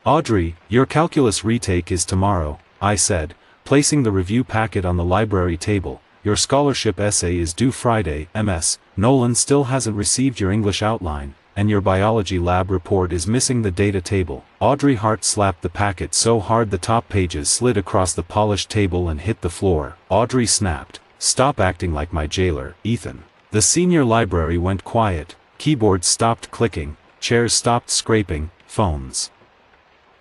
Audrey, your calculus retake is tomorrow, I said, placing the review packet on the library table. Your scholarship essay is due Friday, Ms. Nolan still hasn't received your English outline, and your biology lab report is missing the data table. Audrey Hart slapped the packet so hard the top pages slid across the polished table and hit the floor. Audrey snapped, "Stop acting like my jailer, Ethan." The senior library went quiet, keyboards stopped clicking, chairs stopped scraping, phones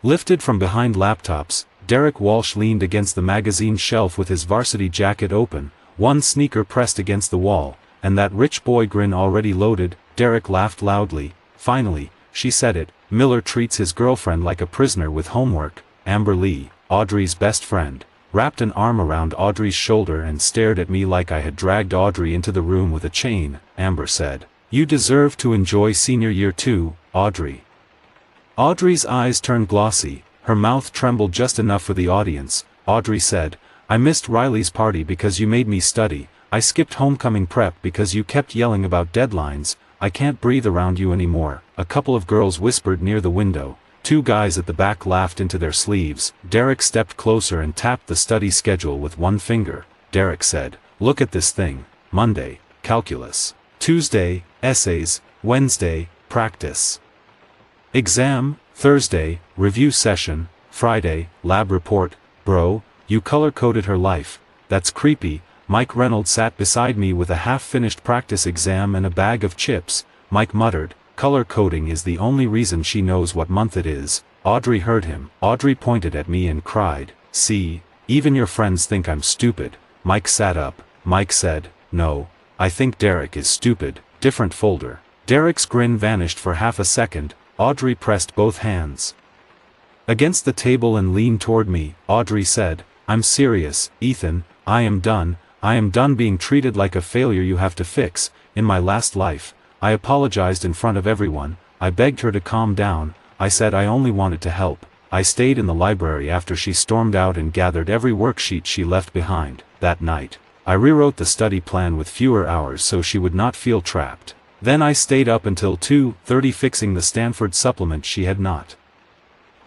lifted from behind laptops. Derek Walsh leaned against the magazine shelf with his varsity jacket open, one sneaker pressed against the wall, and that rich boy grin already loaded. Derek laughed loudly. "Finally, she said it. Miller treats his girlfriend like a prisoner with homework." Amber Lee, Audrey's best friend, wrapped an arm around Audrey's shoulder and stared at me like I had dragged Audrey into the room with a chain. Amber said, "You deserve to enjoy senior year too, Audrey." Audrey's eyes turned glossy, her mouth trembled just enough for the audience. Audrey said, "I missed Riley's party because you made me study. I skipped homecoming prep because you kept yelling about deadlines. I can't breathe around you anymore." A couple of girls whispered near the window. Two guys at the back laughed into their sleeves. Derek stepped closer and tapped the study schedule with one finger. Derek said, "Look at this thing. Monday, calculus. Tuesday, essays. Wednesday, practice. Exam. Thursday, review session. Friday, lab report." "Bro, you color-coded her life. That's creepy." Mike Reynolds sat beside me with a half-finished practice exam and a bag of chips. Mike muttered, "Color coding is the only reason she knows what month it is." Audrey heard him. Audrey pointed at me and cried, "See, even your friends think I'm stupid." Mike sat up. Mike said, "No, I think Derek is stupid." Different folder. Derek's grin vanished for half a second. Audrey pressed both hands against the table and leaned toward me. Audrey said, "I'm serious, Ethan. I am done. I am done being treated like a failure you have to fix. In my last life, I apologized in front of everyone. I begged her to calm down. I said I only wanted to help. I stayed in the library after she stormed out and gathered every worksheet she left behind. That night, I rewrote the study plan with fewer hours so she would not feel trapped. Then I stayed up until 2:30 fixing the Stanford supplement she had not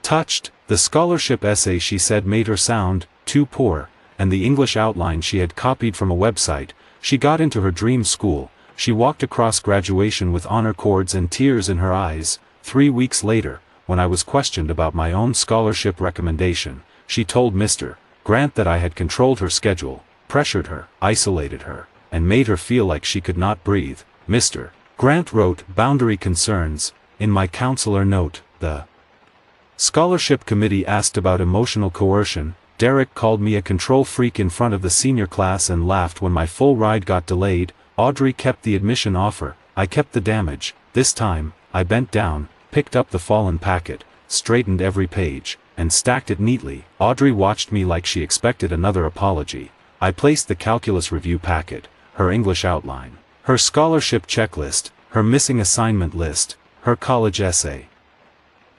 touched. The scholarship essay she said made her sound too poor, and the English outline she had copied from a website. She got into her dream school. She walked across graduation with honor cords and tears in her eyes. 3 weeks later, when I was questioned about my own scholarship recommendation, she told Mr. Grant that I had controlled her schedule, pressured her, isolated her, and made her feel like she could not breathe. Mr. Grant wrote boundary concerns in my counselor note. The scholarship committee asked about emotional coercion. Derek called me a control freak in front of the senior class and laughed when my full ride got delayed. Audrey kept the admission offer. I kept the damage. This time, I bent down, picked up the fallen packet, straightened every page, and stacked it neatly. Audrey watched me like she expected another apology. I placed the calculus review packet, her English outline, her scholarship checklist, her missing assignment list, her college essay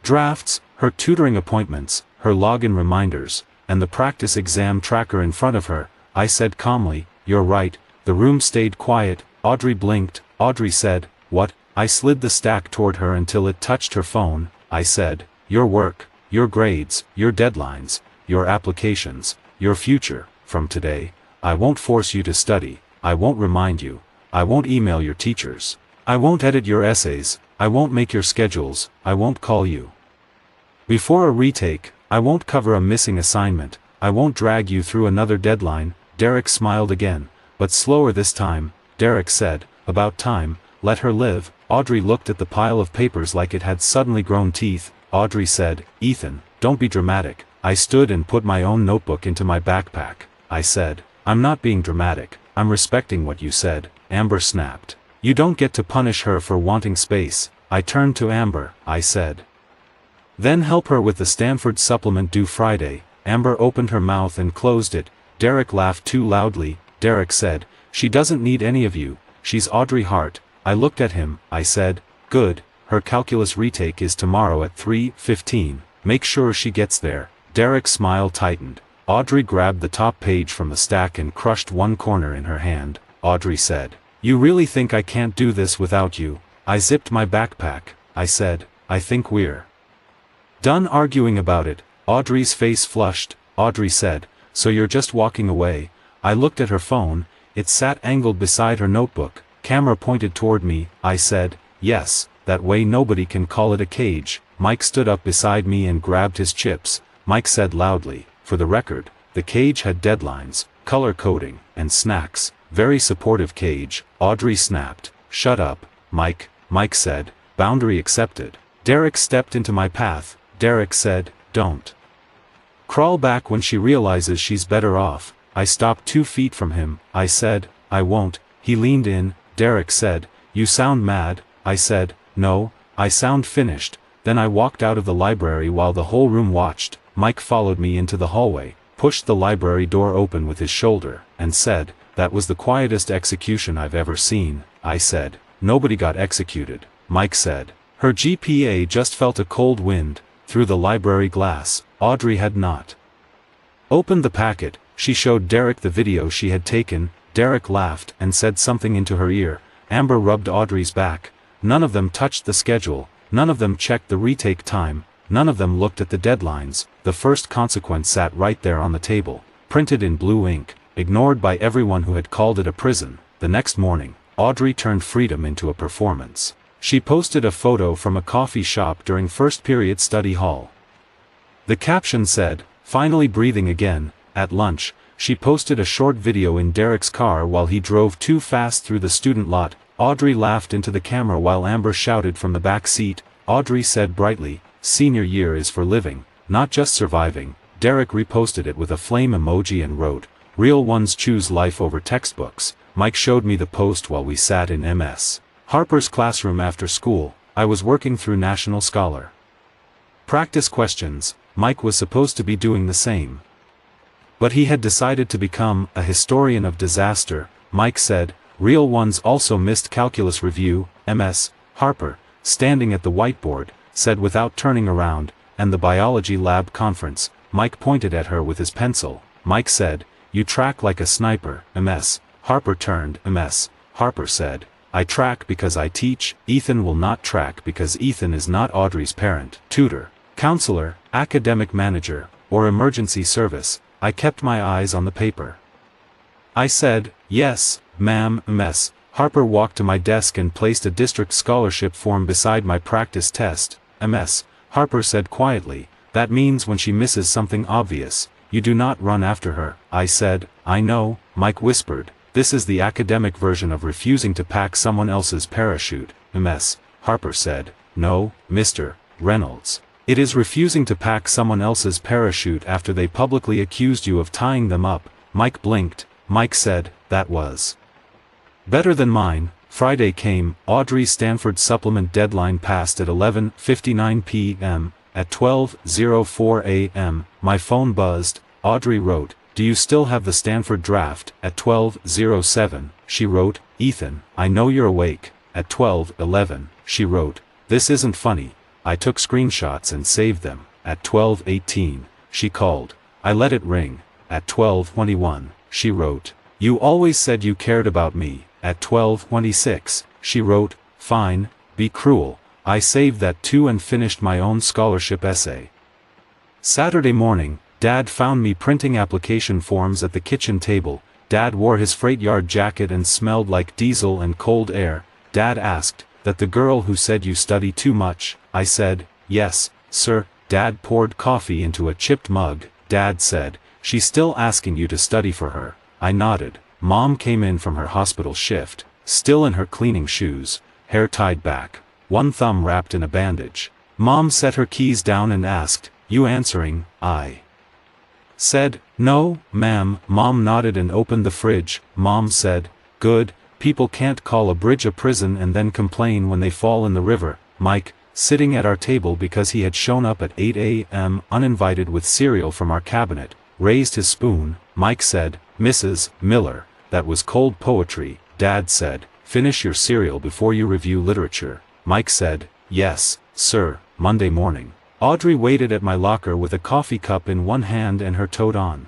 drafts, her tutoring appointments, her login reminders, and the practice exam tracker in front of her. I said calmly, "You're right." The room stayed quiet. Audrey blinked. Audrey said, "What?" I slid the stack toward her until it touched her phone. I said, "Your work, your grades, your deadlines, your applications, your future. From today, I won't force you to study. I won't remind you. I won't email your teachers. I won't edit your essays. I won't make your schedules. I won't call you before a retake. I won't cover a missing assignment. I won't drag you through another deadline." Derek smiled again, but slower this time. Derek said, "About time, let her live." Audrey looked at the pile of papers like it had suddenly grown teeth. Audrey said, "Ethan, don't be dramatic." I stood and put my own notebook into my backpack. I said, "I'm not being dramatic. I'm respecting what you said." Amber snapped, "You don't get to punish her for wanting space." I turned to Amber. I said, "Then help her with the Stanford supplement due Friday." Amber opened her mouth and closed it. Derek laughed too loudly. Derek said, "She doesn't need any of you. She's Audrey Hart." I looked at him. I said, "Good. Her calculus retake is tomorrow at 3:15. Make sure she gets there." Derek's smile tightened. Audrey grabbed the top page from the stack and crushed one corner in her hand. Audrey said, "You really think I can't do this without you?" I zipped my backpack. I said, "I think we're Done arguing about it, Audrey's face flushed. Audrey said, "So you're just walking away?" I looked at her phone, it sat angled beside her notebook, camera pointed toward me. I said, "Yes, that way nobody can call it a cage." Mike stood up beside me and grabbed his chips. Mike said loudly, "For the record, the cage had deadlines, color coding, and snacks. Very supportive cage." Audrey snapped, "Shut up, Mike." Mike said, "Boundary accepted." Derek stepped into my path. Derek said, "Don't crawl back when she realizes she's better off." I stopped 2 feet from him. I said, "I won't." He leaned in. Derek said, "You sound mad." I said, "No, I sound finished." Then I walked out of the library while the whole room watched. Mike followed me into the hallway, pushed the library door open with his shoulder, and said, "That was the quietest execution I've ever seen." I said, "Nobody got executed." Mike said, "Her GPA just felt a cold wind through the library glass." Audrey had not opened the packet. She showed Derek the video she had taken. Derek laughed and said something into her ear. Amber rubbed Audrey's back. None of them touched the schedule. None of them checked the retake time. None of them looked at the deadlines. The first consequence sat right there on the table, printed in blue ink, ignored by everyone who had called it a prison. The next morning, Audrey turned freedom into a performance. She posted a photo from a coffee shop during first period study hall. The caption said, "Finally breathing again." At lunch, she posted a short video in Derek's car while he drove too fast through the student lot. Audrey laughed into the camera while Amber shouted from the back seat. Audrey said brightly, "Senior year is for living, not just surviving." Derek reposted it with a flame emoji and wrote, "Real ones choose life over textbooks." Mike showed me the post while we sat in Ms. Harper's classroom after school. I was working through National Scholar practice questions. Mike was supposed to be doing the same, but he had decided to become a historian of disaster. Mike said, "Real ones also missed calculus review." Ms. Harper, standing at the whiteboard, said without turning around, "And the biology lab conference." Mike pointed at her with his pencil. Mike said, "You track like a sniper." Ms. Harper turned. Ms. Harper said, "I track because I teach." Ethan will not track because Ethan is not Audrey's parent, tutor, counselor, academic manager, or emergency service. I kept my eyes on the paper. I said, "Yes, ma'am." Ms. Harper walked to my desk and placed a district scholarship form beside my practice test. Ms. Harper said quietly, "That means when she misses something obvious, you do not run after her." I said, "I know." Mike whispered, "This is the academic version of refusing to pack someone else's parachute." Ms. Harper said, "No, Mr. Reynolds. It is refusing to pack someone else's parachute after they publicly accused you of tying them up." Mike blinked. Mike said, "That was better than mine." Friday came. Audrey's Stanford supplement deadline passed at 11:59 p.m. At 12:04 a.m., my phone buzzed. Audrey wrote, "Do you still have the Stanford draft?" At 12:07, she wrote, "Ethan, I know you're awake." At 12:11, she wrote, "This isn't funny." I took screenshots and saved them. At 12:18, she called. I let it ring. At 12:21, she wrote, "You always said you cared about me." At 12:26, she wrote, "Fine, be cruel." I saved that too and finished my own scholarship essay. Saturday morning, Dad found me printing application forms at the kitchen table. Dad wore his freight yard jacket and smelled like diesel and cold air. Dad asked, "That the girl who said you study too much?" I said, "Yes, sir." Dad poured coffee into a chipped mug. Dad said, "She's still asking you to study for her." I nodded. Mom came in from her hospital shift, still in her cleaning shoes, hair tied back, one thumb wrapped in a bandage. Mom set her keys down and asked, "You answering?" I said, "No, ma'am." Mom nodded and opened the fridge. Mom said, "Good, people can't call a bridge a prison and then complain when they fall in the river." Mike, sitting at our table because he had shown up at 8 a.m. uninvited with cereal from our cabinet, raised his spoon. Mike said, "Mrs. Miller, that was cold poetry." Dad said, "Finish your cereal before you review literature." Mike said, "Yes, sir." Monday morning, Audrey waited at my locker with a coffee cup in one hand and her tote on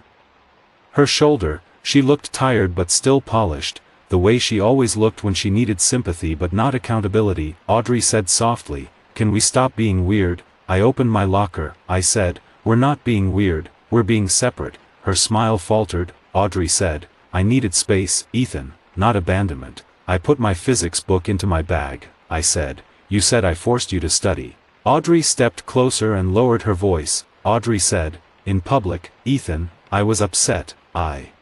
her shoulder. She looked tired but still polished, the way she always looked when she needed sympathy but not accountability. Audrey said softly, "Can we stop being weird?" I opened my locker, I said, we're not being weird, we're being separate. Her smile faltered. Audrey said, I needed space, Ethan, not abandonment. I put my physics book into my bag, I said, you said I forced you to study. Audrey stepped closer and lowered her voice. Audrey said, in public, Ethan, I was upset. I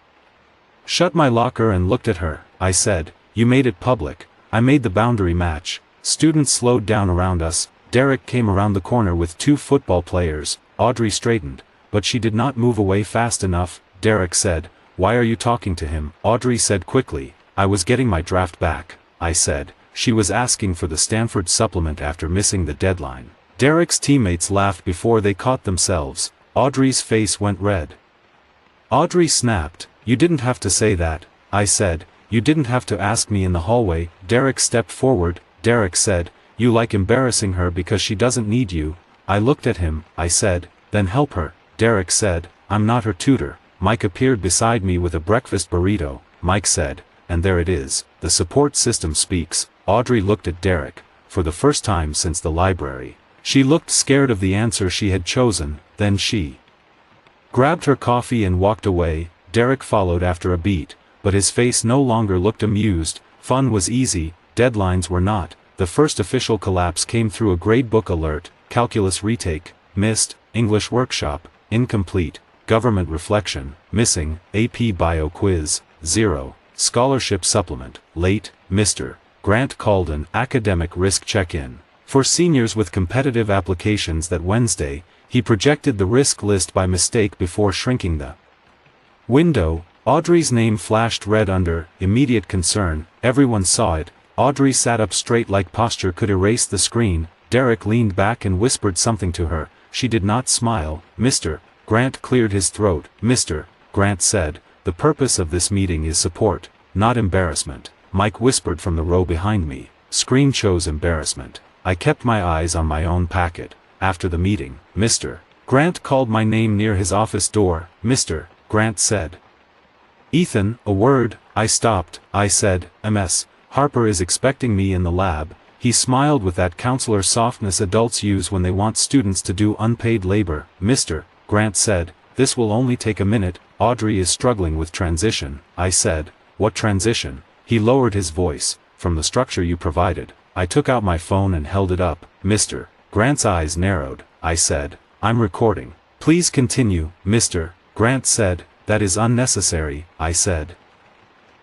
shut my locker and looked at her. I said, you made it public. I made the boundary match. Students slowed down around us. Derek came around the corner with 2 football players. Audrey straightened, but she did not move away fast enough. Derek said, why are you talking to him? Audrey said quickly, I was getting my draft back. I said, she was asking for the Stanford supplement after missing the deadline. Derek's teammates laughed before they caught themselves. Audrey's face went red. Audrey snapped, you didn't have to say that. I said, you didn't have to ask me in the hallway. Derek stepped forward. Derek said, you like embarrassing her because she doesn't need you. I looked at him. I said, then help her. Derek said, I'm not her tutor. Mike appeared beside me with a breakfast burrito. Mike said, and there it is, the support system speaks. Audrey looked at Derek, for the first time since the library. She looked scared of the answer she had chosen. Then she grabbed her coffee and walked away. Derek followed after a beat, but his face no longer looked amused. Fun was easy, deadlines were not. The first official collapse came through a gradebook alert. Calculus retake, missed. English workshop, incomplete. Government reflection, missing. AP bio quiz, 0. Scholarship supplement, late. Mr. Grant called an academic risk check-in for seniors with competitive applications that Wednesday. He projected the risk list by mistake before shrinking the window. Audrey's name flashed red under immediate concern. Everyone saw it. Audrey sat up straight like posture could erase the screen. Derek leaned back and whispered something to her. She did not smile. Mr. Grant cleared his throat. Mr. Grant said, the purpose of this meeting is support, not embarrassment. Mike whispered from the row behind me. Screen chose embarrassment. I kept my eyes on my own packet. After the meeting, Mr. Grant called my name near his office door. Mr. Grant said, Ethan, a word. I stopped. I said, MS. Harper is expecting me in the lab. He smiled with that counselor softness adults use when they want students to do unpaid labor. Mr. Grant said, this will only take a minute. Audrey is struggling with transition. I said, what transition? He lowered his voice. From the structure you provided. I took out my phone and held it up. Mr. Grant's eyes narrowed. I said, I'm recording. Please continue. Mr. Grant said, that is unnecessary. I said,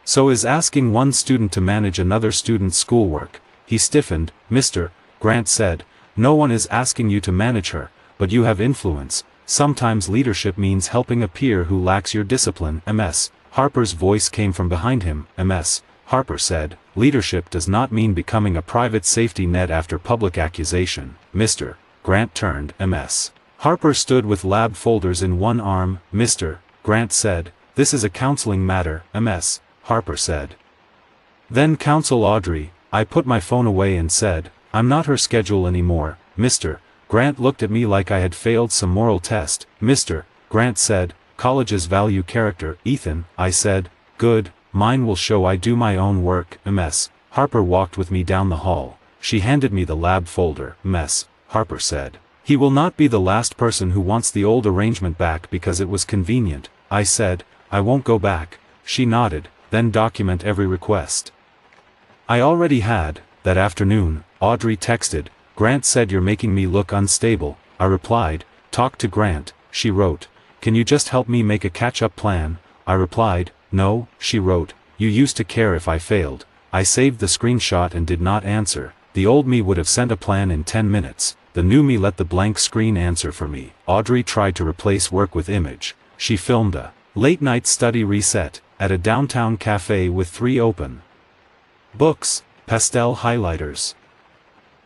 so is asking one student to manage another student's schoolwork. He stiffened. Mr. Grant said, no one is asking you to manage her, but you have influence. Sometimes leadership means helping a peer who lacks your discipline. MS. Harper's voice came from behind him. MS. Harper said, leadership does not mean becoming a private safety net after public accusation. Mr. Grant turned. MS. Harper stood with lab folders in one arm. Mr. Grant said, this is a counseling matter. MS. Harper said. Then counsel Audrey. I put my phone away and said, I'm not her schedule anymore. Mr. Grant looked at me like I had failed some moral test. Mr. Grant said, colleges value character. Ethan, I said, good, mine will show I do my own work. MS. Harper walked with me down the hall. She handed me the lab folder. MS. Harper said, he will not be the last person who wants the old arrangement back because it was convenient. I said, I won't go back. She nodded, then document every request. I already had. That afternoon, Audrey texted, Grant said you're making me look unstable. I replied, talk to Grant. She wrote, can you just help me make a catch-up plan? I replied, no. She wrote, you used to care if I failed. I saved the screenshot and did not answer. The old me would have sent a plan in 10 minutes. The new me let the blank screen answer for me. Audrey tried to replace work with image. She filmed a late-night study reset at a downtown cafe with 3 open books, pastel highlighters,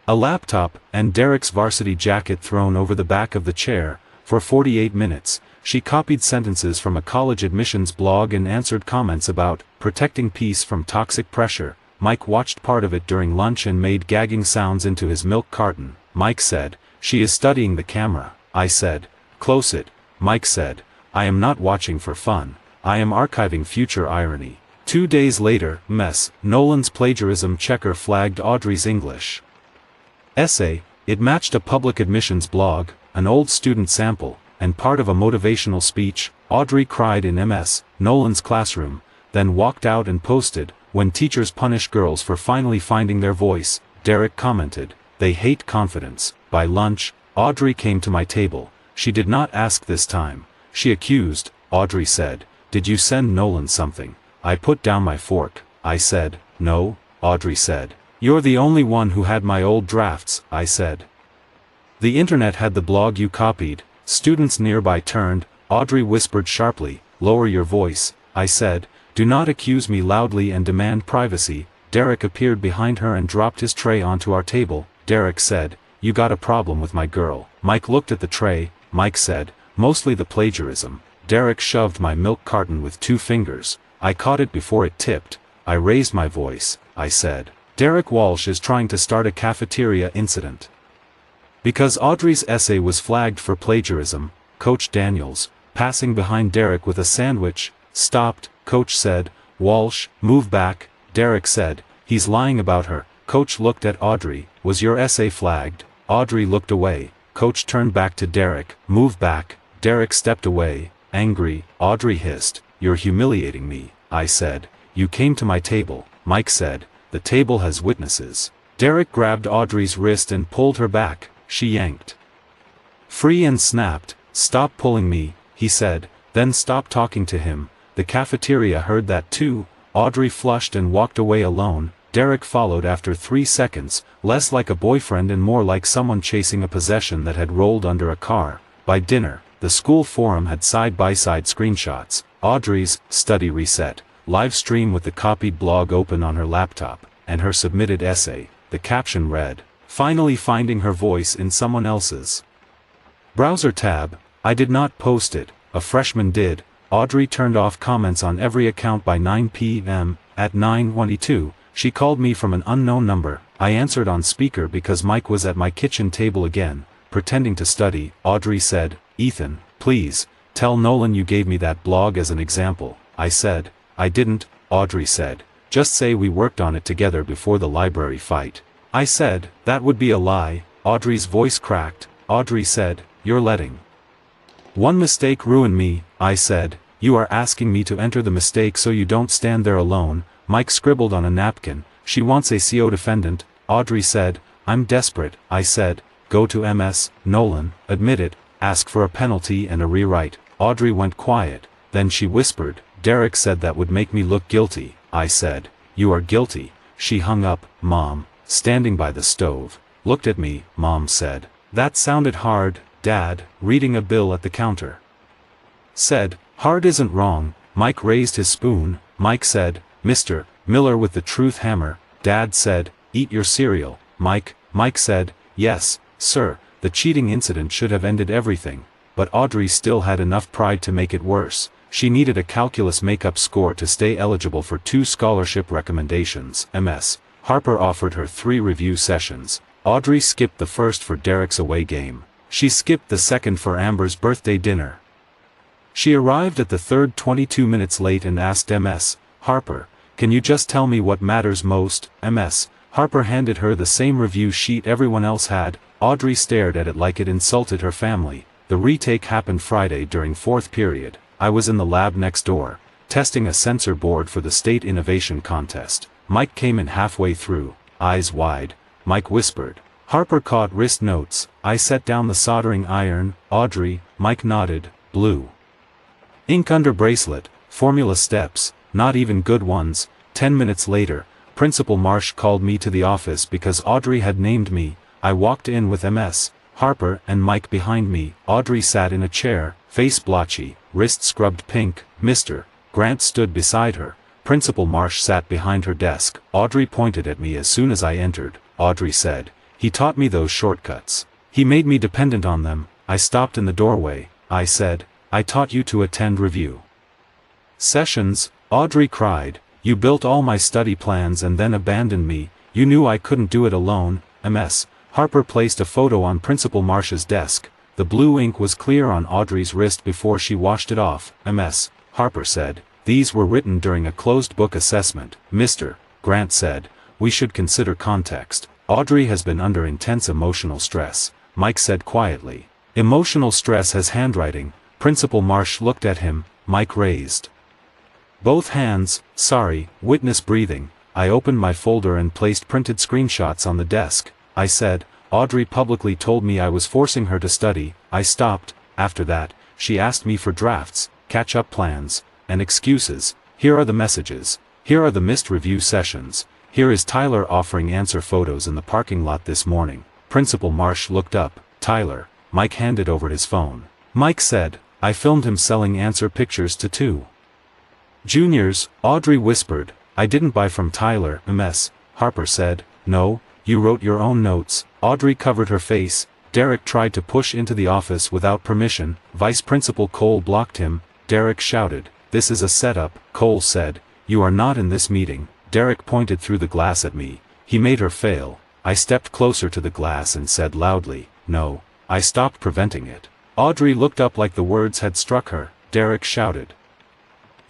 a laptop, and Derek's varsity jacket thrown over the back of the chair. For 48 minutes, she copied sentences from a college admissions blog and answered comments about protecting peace from toxic pressure. Mike watched part of it during lunch and made gagging sounds into his milk carton. Mike said, she is studying the camera. I said, close it. Mike said, I am not watching for fun. I am archiving future irony. 2 days later, Nolan's plagiarism checker flagged Audrey's English essay. It matched a public admissions blog, an old student sample, and part of a motivational speech. Audrey cried in Ms. Nolan's classroom, then walked out and posted, "When teachers punish girls for finally finding their voice," Derek commented, "They hate confidence." By lunch, Audrey came to my table. She did not ask this time. She accused. Audrey said, "Did you send Nolan something?" I put down my fork. I said, "No." Audrey said, "You're the only one who had my old drafts," I said. "The internet had the blog you copied." Students nearby turned. Audrey whispered sharply, "Lower your voice," I said. "Do not accuse me loudly and demand privacy." Derek appeared behind her and dropped his tray onto our table. Derek said, "You got a problem with my girl." Mike looked at the tray. Mike said, "Mostly the plagiarism." Derek shoved my milk carton with 2 fingers. I caught it before it tipped. I raised my voice. I said, "Derek Walsh is trying to start a cafeteria incident." Because Audrey's essay was flagged for plagiarism, Coach Daniels, passing behind Derek with a sandwich, stopped. Coach said, "Walsh, move back." Derek said, "He's lying about her." Coach looked at Audrey. "Was your essay flagged?" Audrey looked away. Coach turned back to Derek. "Move back." Derek stepped away, angry. Audrey hissed, "You're humiliating me." I said, "You came to my table." Mike said, "The table has witnesses." Derek grabbed Audrey's wrist and pulled her back. She yanked free and snapped. "Stop pulling me," he said, then stopped talking to him. The cafeteria heard that too. Audrey flushed and walked away alone. Derek followed after 3 seconds, less like a boyfriend and more like someone chasing a possession that had rolled under a car. By dinner, the school forum had side-by-side screenshots. Audrey's study reset, live stream with the copied blog open on her laptop, and her submitted essay. The caption read, "Finally finding her voice in someone else's browser tab." I did not post it, a freshman did. Audrey turned off comments on every account by 9 p.m. At 9:22, she called me from an unknown number. I answered on speaker because Mike was at my kitchen table again, pretending to study. Audrey said, "Ethan, please, tell Nolan you gave me that blog as an example." I said, "I didn't." Audrey said, "Just say we worked on it together before the library fight." I said, "That would be a lie." Audrey's voice cracked. Audrey said, "You're letting one mistake ruin me." I said, "You are asking me to enter the mistake so you don't stand there alone." Mike scribbled on a napkin, "She wants a CO defendant." Audrey said, "I'm desperate." I said, "Go to Ms. Nolan, admit it, ask for a penalty and a rewrite." Audrey went quiet, then she whispered, "Derek said that would make me look guilty." I said, "You are guilty." She hung up. Mom, standing by the stove, looked at me. Mom said, "That sounded hard, Dad." Reading a bill at the counter, said, "Hard isn't wrong." Mike raised his spoon. Mike said, "Mr. Miller with the truth hammer." Dad said, "Eat your cereal, Mike." Mike said, "Yes, sir." The cheating incident should have ended everything, but Audrey still had enough pride to make it worse. She needed a calculus makeup score to stay eligible for 2 scholarship recommendations. Ms. Harper offered her 3 review sessions. Audrey skipped the first for Derek's away game. She skipped the second for Amber's birthday dinner. She arrived at the third 22 minutes late and asked Ms. Harper, "Can you just tell me what matters most?" Ms. Harper handed her the same review sheet everyone else had. Audrey stared at it like it insulted her family. The retake happened Friday during 4th period. I was in the lab next door, testing a sensor board for the state innovation contest. Mike came in halfway through, eyes wide. Mike whispered. Harper caught wrist notes. I set down the soldering iron. Audrey, Mike nodded. Blue ink under bracelet, formula steps, not even good ones. 10 minutes later, Principal Marsh called me to the office because Audrey had named me. I walked in with Ms. Harper and Mike behind me. Audrey sat in a chair, face blotchy, wrist scrubbed pink. Mr. Grant stood beside her. Principal Marsh sat behind her desk. Audrey pointed at me as soon as I entered. Audrey said, "He taught me those shortcuts. He made me dependent on them." I stopped in the doorway. I said, "I taught you to attend review sessions." Audrey cried, "You built all my study plans and then abandoned me. You knew I couldn't do it alone." Ms. Harper placed a photo on Principal Marsh's desk. The blue ink was clear on Audrey's wrist before she washed it off. Ms. Harper said, "These were written during a closed book assessment." Mr. Grant said, "We should consider context." Audrey has been under intense emotional stress, Mike said quietly. Emotional stress has handwriting. Principal Marsh looked at him. Mike raised both hands. Sorry, witness breathing. I opened my folder and placed printed screenshots on the desk. I said, Audrey publicly told me I was forcing her to study. I stopped. After that, she asked me for drafts, catch-up plans, and excuses. Here are the messages. Here are the missed review sessions. Here is Tyler offering answer photos in the parking lot this morning. Principal Marsh looked up. Tyler. Mike handed over his phone. Mike said, I filmed him selling answer pictures to 2 juniors. Audrey whispered, I didn't buy from Tyler. Ms. Harper said, no, you wrote your own notes. Audrey covered her face. Derek tried to push into the office without permission. Vice Principal Cole blocked him. Derek shouted, this is a setup. Cole said, you are not in this meeting. Derek pointed through the glass at me. He made her fail. I stepped closer to the glass and said loudly, no. I stopped preventing it. Audrey looked up like the words had struck her. Derek shouted,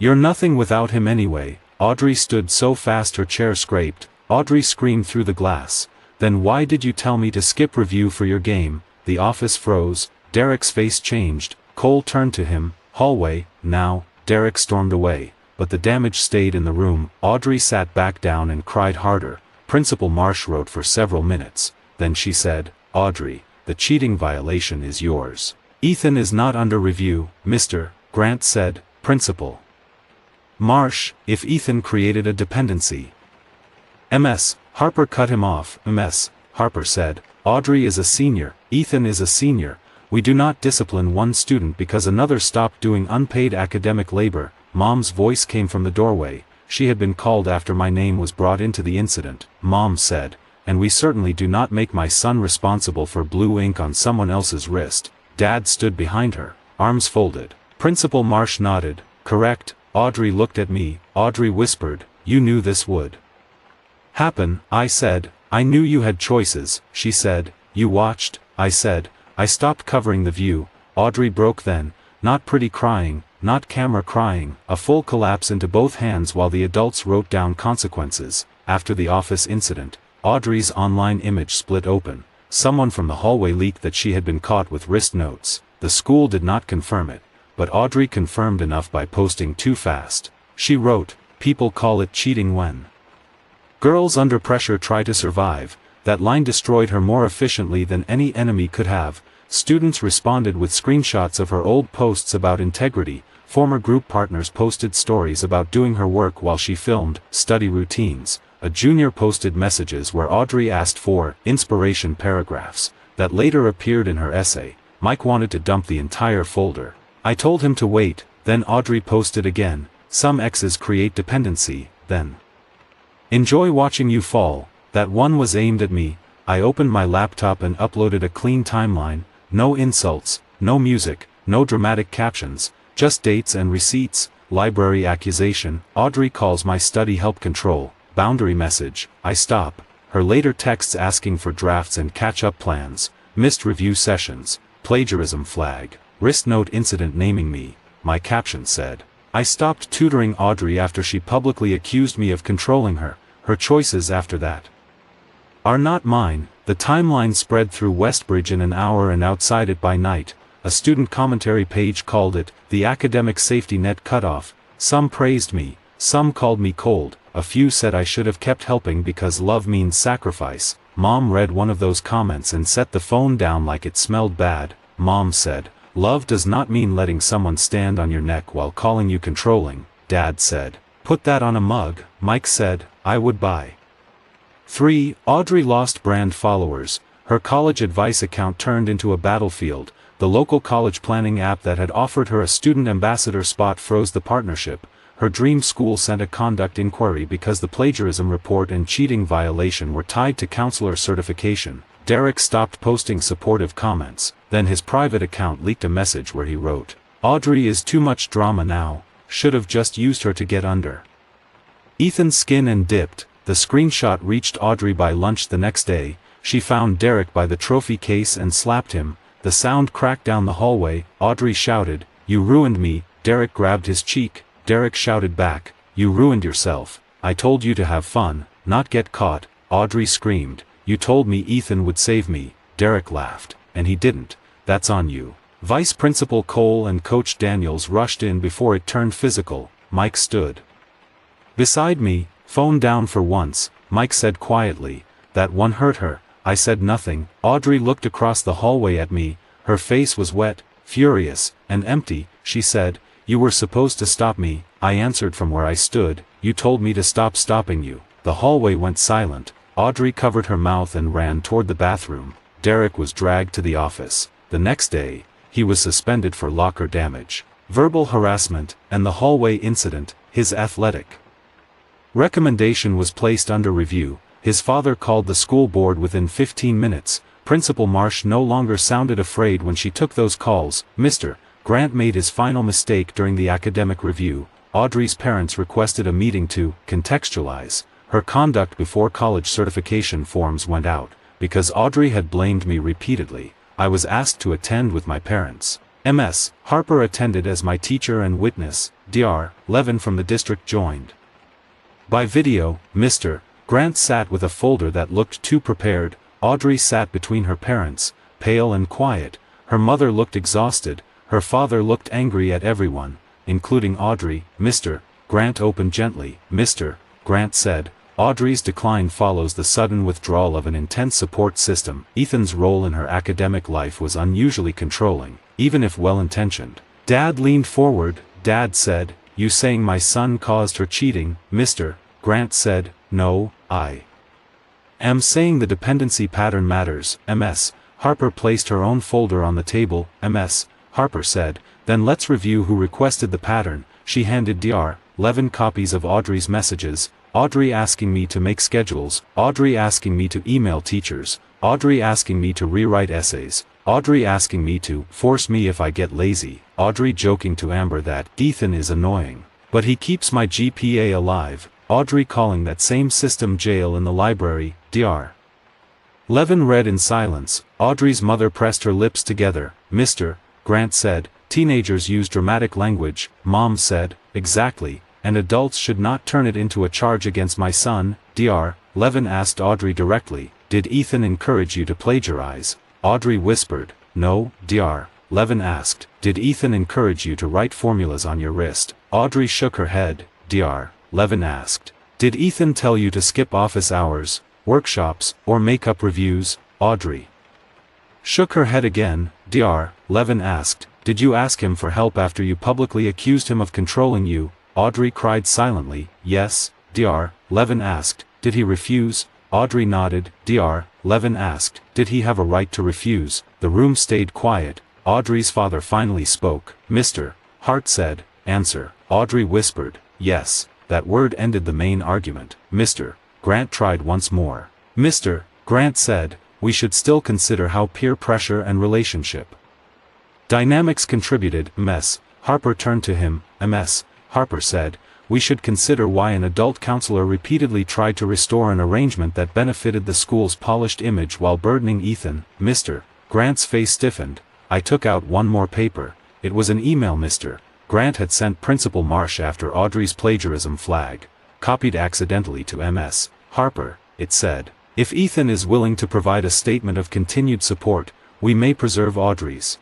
you're nothing without him anyway. Audrey stood so fast her chair scraped. Audrey screamed through the glass. Then why did you tell me to skip review for your game? The office froze. Derek's face changed. Cole turned to him. Hallway, now. Derek stormed away, but the damage stayed in the room. Audrey sat back down and cried harder. Principal Marsh wrote for several minutes. Then she said, Audrey, the cheating violation is yours. Ethan is not under review, Mr. Grant said. Principal Marsh, if Ethan created a dependency. Ms. Harper cut him off. Ms. Harper said, Audrey is a senior, Ethan is a senior. We do not discipline one student because another stopped doing unpaid academic labor. Mom's voice came from the doorway. She had been called after my name was brought into the incident. Mom said, and we certainly do not make my son responsible for blue ink on someone else's wrist. Dad stood behind her, arms folded. Principal Marsh nodded. Correct. Audrey looked at me. Audrey whispered, you knew this would happen. I said, I knew you had choices. She said, you watched. I said, I stopped covering the view. Audrey broke then, not pretty crying, not camera crying, a full collapse into both hands while the adults wrote down consequences. After the office incident, Audrey's online image split open. Someone from the hallway leaked that she had been caught with wrist notes. The school did not confirm it, but Audrey confirmed enough by posting too fast. She wrote, people call it cheating when girls under pressure try to survive. That line destroyed her more efficiently than any enemy could have. Students responded with screenshots of her old posts about integrity. Former group partners posted stories about doing her work while she filmed study routines. A junior posted messages where Audrey asked for inspiration paragraphs that later appeared in her essay. Mike wanted to dump the entire folder. I told him to wait. Then Audrey posted again. Some exes create dependency, then enjoy watching you fall. That one was aimed at me. I opened my laptop and uploaded a clean timeline. No insults, no music, no dramatic captions, just dates and receipts. Library accusation. Audrey calls my study help control. Boundary message. I stop. Her later texts asking for drafts and catch-up plans. Missed review sessions. Plagiarism flag. Wrist note incident naming me. My caption said, I stopped tutoring Audrey after she publicly accused me of controlling her. Her choices after that are not mine. The timeline spread through Westbridge in an hour and outside it by night. A student commentary page called it the academic safety net cutoff. Some praised me, some called me cold, a few said I should have kept helping because love means sacrifice. Mom read one of those comments and set the phone down like it smelled bad. Mom said, love does not mean letting someone stand on your neck while calling you controlling. Dad said, put that on a mug. Mike said, I would buy 3. Audrey lost brand followers. Her college advice account turned into a battlefield. The local college planning app that had offered her a student ambassador spot froze the partnership. Her dream school sent a conduct inquiry because the plagiarism report and cheating violation were tied to counselor certification. Derek stopped posting supportive comments. Then his private account leaked a message where he wrote, Audrey is too much drama now. Should have just used her to get under Ethan's skin and dipped. The screenshot reached Audrey by lunch the next day. She found Derek by the trophy case and slapped him. The sound cracked down the hallway. Audrey shouted, you ruined me. Derek grabbed his cheek. Derek shouted back, you ruined yourself. I told you to have fun, not get caught. Audrey screamed, you told me Ethan would save me, Derek laughed. And he didn't. That's on you. Vice Principal Cole and Coach Daniels rushed in before it turned physical. Mike stood beside me. Phone down for once, Mike said quietly. That one hurt her. I said nothing. Audrey looked across the hallway at me. Her face was wet, furious, and empty. She said, "You were supposed to stop me." I answered from where I stood, "You told me to stop stopping you." The hallway went silent. Audrey covered her mouth and ran toward the bathroom. Derek was dragged to the office. The next day, he was suspended for locker damage, verbal harassment, and the hallway incident. His athletic recommendation was placed under review. His father called the school board within 15 minutes. Principal Marsh no longer sounded afraid when she took those calls. Mr. Grant made his final mistake during the academic review. Audrey's parents requested a meeting to contextualize her conduct before college certification forms went out. Because Audrey had blamed me repeatedly, I was asked to attend with my parents. Ms. Harper attended as my teacher and witness. Dr. Levin from the district joined by video. Mr. Grant sat with a folder that looked too prepared. Audrey sat between her parents, pale and quiet. Her mother looked exhausted. Her father looked angry at everyone, including Audrey. Mr. Grant opened gently. Mr. Grant said, "Audrey's decline follows the sudden withdrawal of an intense support system." Ethan's role in her academic life was unusually controlling, even if well-intentioned. Dad leaned forward. Dad said, "You saying my son caused her cheating?" Mr. Grant said, "No, I am saying the dependency pattern matters." Ms. Harper placed her own folder on the table. Ms. Harper said, "Then let's review who requested the pattern." She handed Dr. Levin copies of Audrey's messages. Audrey asking me to make schedules. Audrey asking me to email teachers. Audrey asking me to rewrite essays. Audrey asking me to force me if I get lazy. Audrey joking to Amber that Ethan is annoying, but he keeps my GPA alive. Audrey calling that same system jail in the library. Dr. Levin read in silence. Audrey's mother pressed her lips together. Mr. Grant said, "Teenagers use dramatic language." Mom said, "Exactly, and adults should not turn it into a charge against my son." Dr. Levin asked Audrey directly, "Did Ethan encourage you to plagiarize?" Audrey whispered, "No." Dr. Levin asked, "Did Ethan encourage you to write formulas on your wrist?" Audrey shook her head. Dr. Levin asked, "Did Ethan tell you to skip office hours, workshops, or makeup reviews?" Audrey shook her head again. Dr. Levin asked, "Did you ask him for help after you publicly accused him of controlling you?" Audrey cried silently. "Yes." Dr. Levin asked, "Did he refuse?" Audrey nodded. Dr. Levin asked, "Did he have a right to refuse?" The room stayed quiet. Audrey's father finally spoke. Mr. Hart said, "Answer." Audrey whispered, "Yes." That word ended the main argument. Mr. Grant tried once more. Mr. Grant said, "We should still consider how peer pressure and relationship dynamics contributed." Ms. Harper turned to him. Ms. Harper said, "We should consider why an adult counselor repeatedly tried to restore an arrangement that benefited the school's polished image while burdening Ethan." Mr. Grant's face stiffened. I took out one more paper. It was an email Mr. Grant had sent Principal Marsh after Audrey's plagiarism flag, copied accidentally to Ms. Harper. It said, "If Ethan is willing to provide a statement of continued support, we may preserve Audrey's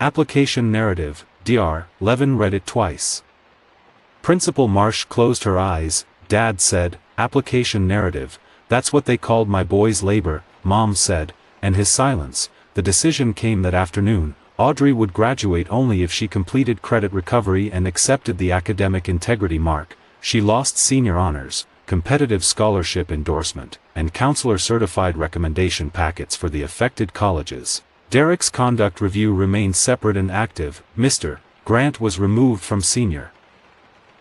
application narrative." Dr. Levin read it twice. Principal Marsh closed her eyes. Dad said, "Application narrative, that's what they called my boy's labor," Mom said, and his silence. The decision came that afternoon. Audrey would graduate only if she completed credit recovery and accepted the academic integrity mark. She lost senior honors, competitive scholarship endorsement, and counselor-certified recommendation packets for the affected colleges. Derek's conduct review remained separate and active. Mr. Grant was removed from senior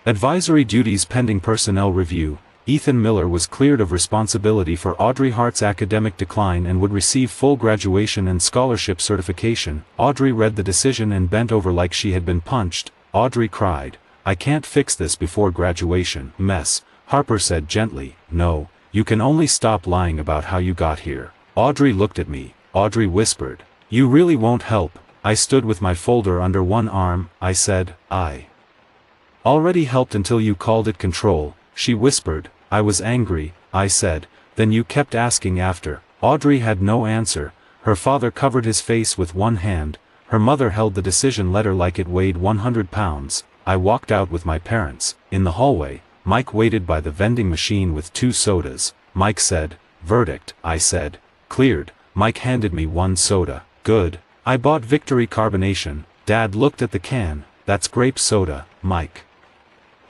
advisory duties pending personnel review. Ethan Miller was cleared of responsibility for Audrey Hart's academic decline and would receive full graduation and scholarship certification. Audrey read the decision and bent over like she had been punched. Audrey cried, "I can't fix this before graduation." Ms. Harper said gently, "No, you can only stop lying about how you got here." Audrey looked at me. Audrey whispered, "You really won't help." I stood with my folder under one arm. I said, "I already helped until you called it control." She whispered, "I was angry." I said, Then you kept asking after. Audrey had no answer. Her father covered his face with one hand. Her mother held the decision letter like it weighed 100 pounds. I walked out with my parents. In the hallway, Mike waited by the vending machine with 2 sodas. Mike said, "Verdict," I said. "Cleared." Mike handed me 1 soda. "Good." I bought Victory Carbonation. Dad looked at the can. "That's grape soda," Mike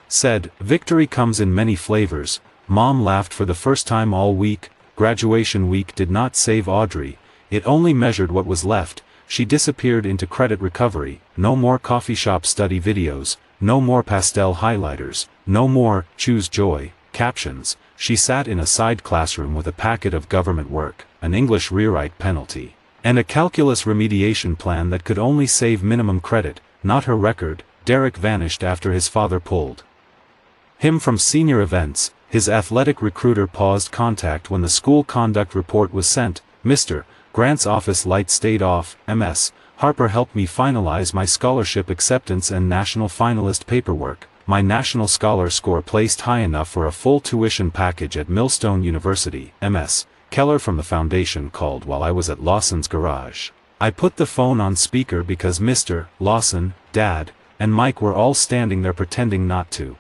said. "Victory comes in many flavors." Mom laughed for the first time all week. Graduation week did not save Audrey. It only measured what was left. She disappeared into credit recovery. No more coffee shop study videos. No more pastel highlighters. No more "choose joy" captions. She sat in a side classroom with a packet of government work, an English rewrite penalty, and a calculus remediation plan that could only save minimum credit, not her record. Derek vanished after his father pulled him from senior events. His athletic recruiter paused contact when the school conduct report was sent. Mr. Grant's office light stayed off. Ms. Harper helped me finalize my scholarship acceptance and national finalist paperwork. My national scholar score placed high enough for a full tuition package at Millstone University. Ms. Keller from the foundation called while I was at Lawson's garage. I put the phone on speaker because Mr. Lawson, Dad, and Mike were all standing there pretending not to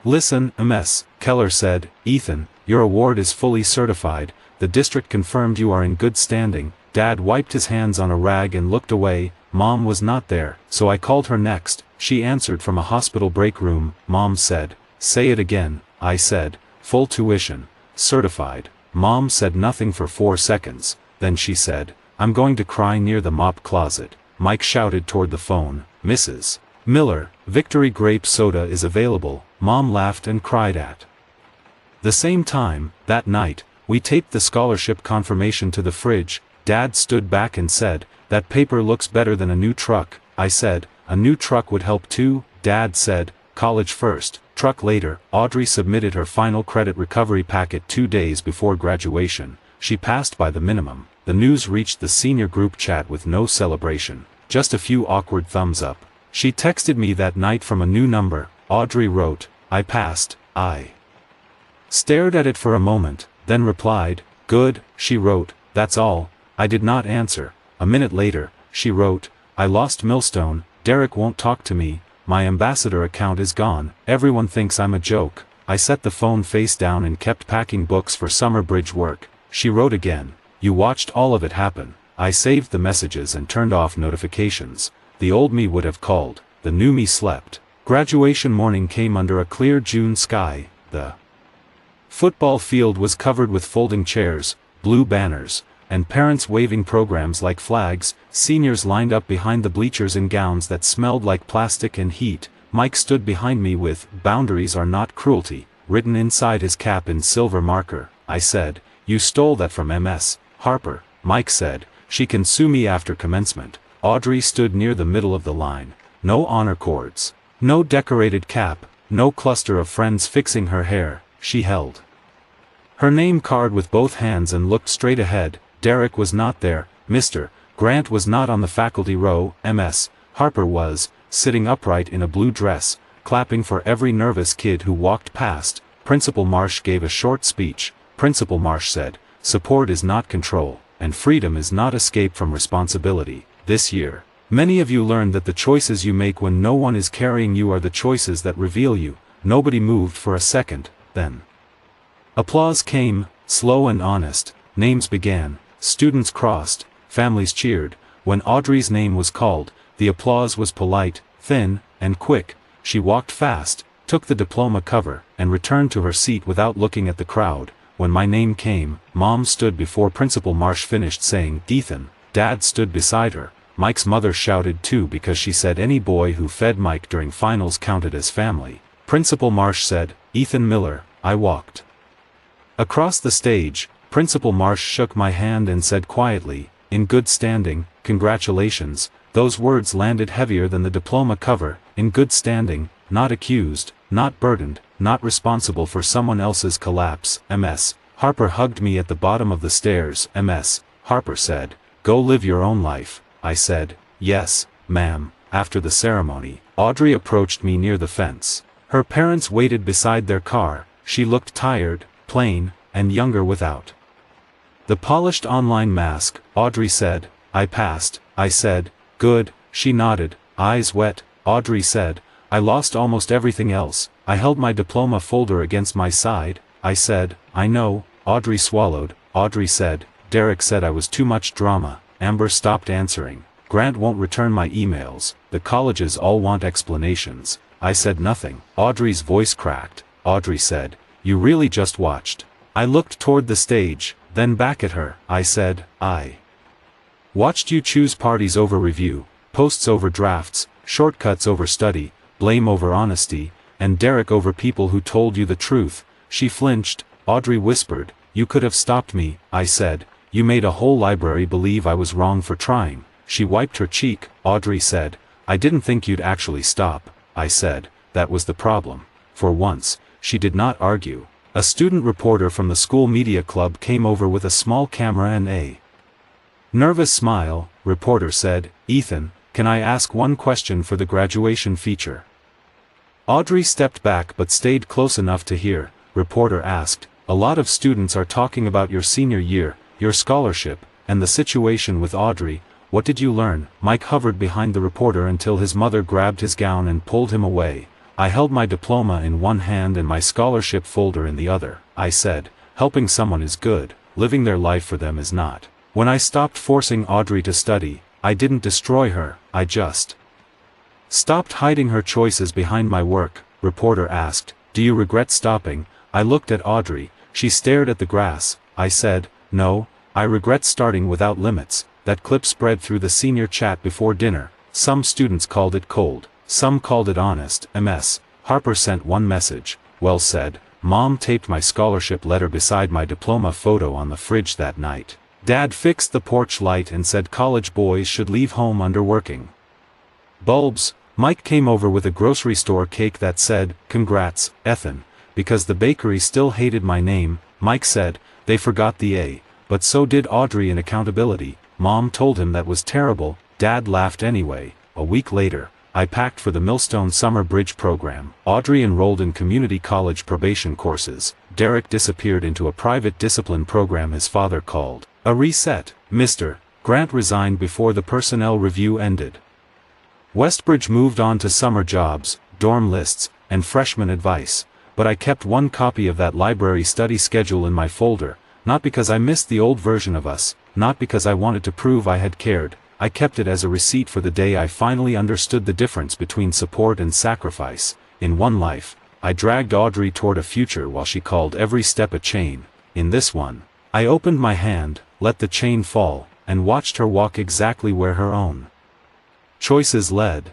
listen. Ms. Keller said, "Ethan, your award is fully certified. The district confirmed you are in good standing." Dad wiped his hands on a rag and looked away. Mom was not there, so I called her next. She answered from a hospital break room. Mom said, "Say it again." I said, "Full tuition, certified." Mom said nothing for 4 seconds, then she said, "I'm going to cry near the mop closet." Mike shouted toward the phone, "Mrs. Miller, Victory grape soda is available." Mom laughed and cried at the same time. That night, we taped the scholarship confirmation to the fridge. Dad stood back and said, "That paper looks better than a new truck." I said, "A new truck would help too." Dad said, "College first, truck later." Audrey submitted her final credit recovery packet 2 days before graduation. She passed by the minimum. The news reached the senior group chat with no celebration, just a few awkward thumbs up. She texted me that night from a new number. Audrey wrote, "I passed." I stared at it for a moment, then replied, "Good." She wrote, "That's all." I did not answer. A minute later, she wrote, "I lost Millstone. Derek won't talk to me. My ambassador account is gone. Everyone thinks I'm a joke." I set the phone face down and kept packing books for summer bridge work. She wrote again, "You watched all of it happen." I saved the messages and turned off notifications. The old me would have called. The new me slept. Graduation morning came under a clear June sky. The football field was covered with folding chairs, blue banners, and parents waving programs like flags. Seniors lined up behind the bleachers in gowns that smelled like plastic and heat. Mike stood behind me with "Boundaries are not cruelty" written inside his cap in silver marker. I said, "You stole that from Ms. Harper." Mike said, "She can sue me after commencement." Audrey stood near the middle of the line. No honor cords. No decorated cap. No cluster of friends fixing her hair. She held her name card with both hands and looked straight ahead. Derek was not there. Mr. Grant was not on the faculty row. Ms. Harper was, sitting upright in a blue dress, clapping for every nervous kid who walked past. Principal Marsh gave a short speech. Principal Marsh said, "Support is not control, and freedom is not escape from responsibility." This year, many of you learned that the choices you make when no one is carrying you are the choices that reveal you. Nobody moved for a second, then applause came, slow and honest. Names began, students crossed, families cheered. When Audrey's name was called, the applause was polite, thin, and quick. She walked fast, took the diploma cover, and returned to her seat without looking at the crowd. When my name came, Mom stood before Principal Marsh finished saying, "Ethan." Dad stood beside her. Mike's mother shouted too because she said any boy who fed Mike during finals counted as family. Principal Marsh said, "Ethan Miller." I walked across the stage. Principal Marsh shook my hand and said quietly, "In good standing, congratulations." Those words landed heavier than the diploma cover. In good standing, not accused, not burdened, not responsible for someone else's collapse. Ms. Harper hugged me at the bottom of the stairs. Ms. Harper said, "Go live your own life." I said, "Yes, ma'am." After the ceremony, Audrey approached me near the fence. Her parents waited beside their car. She looked tired, plain, and younger without the polished online mask. Audrey said, I passed. I said, good. She nodded, eyes wet. Audrey said, I lost almost everything else. I held my diploma folder against my side. I said, I know. Audrey swallowed. Audrey said, Derek said I was too much drama. Amber stopped answering. Grant won't return my emails. The colleges all want explanations. I said nothing. Audrey's voice cracked. Audrey said, you really just watched. I looked toward the stage, then back at her. I said, I watched you choose parties over review, posts over drafts, shortcuts over study, blame over honesty, and Derek over people who told you the truth. She flinched. Audrey whispered, you could have stopped me. I said, you made a whole library believe I was wrong for trying. She wiped her cheek. Audrey said, I didn't think you'd actually stop. I said, that was the problem. For once, she did not argue. A student reporter from the school media club came over with a small camera and a nervous smile. Reporter said, Ethan, can I ask one question for the graduation feature? Audrey stepped back but stayed close enough to hear. Reporter asked, a lot of students are talking about your senior year, your scholarship, and the situation with Audrey. What did you learn? Mike hovered behind the reporter until his mother grabbed his gown and pulled him away. I held my diploma in one hand and my scholarship folder in the other. I said, helping someone is good, living their life for them is not. When I stopped forcing Audrey to study, I didn't destroy her, I just stopped hiding her choices behind my work. Reporter asked, do you regret stopping? I looked at Audrey. She stared at the grass. I said, no, I regret starting without limits. That clip spread through the senior chat before dinner. Some students called it cold. Some called it honest. MS. Harper sent one message. Well said. Mom taped my scholarship letter beside my diploma photo on the fridge that night. Dad fixed the porch light and said college boys should leave home underworking bulbs. Mike came over with a grocery store cake that said, congrats, Ethan. Because the bakery still hated my name, Mike said, they forgot the A. But so did Audrey in accountability. Mom told him that was terrible. Dad laughed anyway. A week later, I packed for the Millstone Summer Bridge program. Audrey enrolled in community college probation courses. Derek disappeared into a private discipline program his father called a reset. Mr. Grant resigned before the personnel review ended. Westbridge moved on to summer jobs, dorm lists, and freshman advice. But I kept one copy of that library study schedule in my folder, not because I missed the old version of us, not because I wanted to prove I had cared. I kept it as a receipt for the day I finally understood the difference between support and sacrifice. In one life, I dragged Audrey toward a future while she called every step a chain. In this one, I opened my hand, let the chain fall, and watched her walk exactly where her own choices led.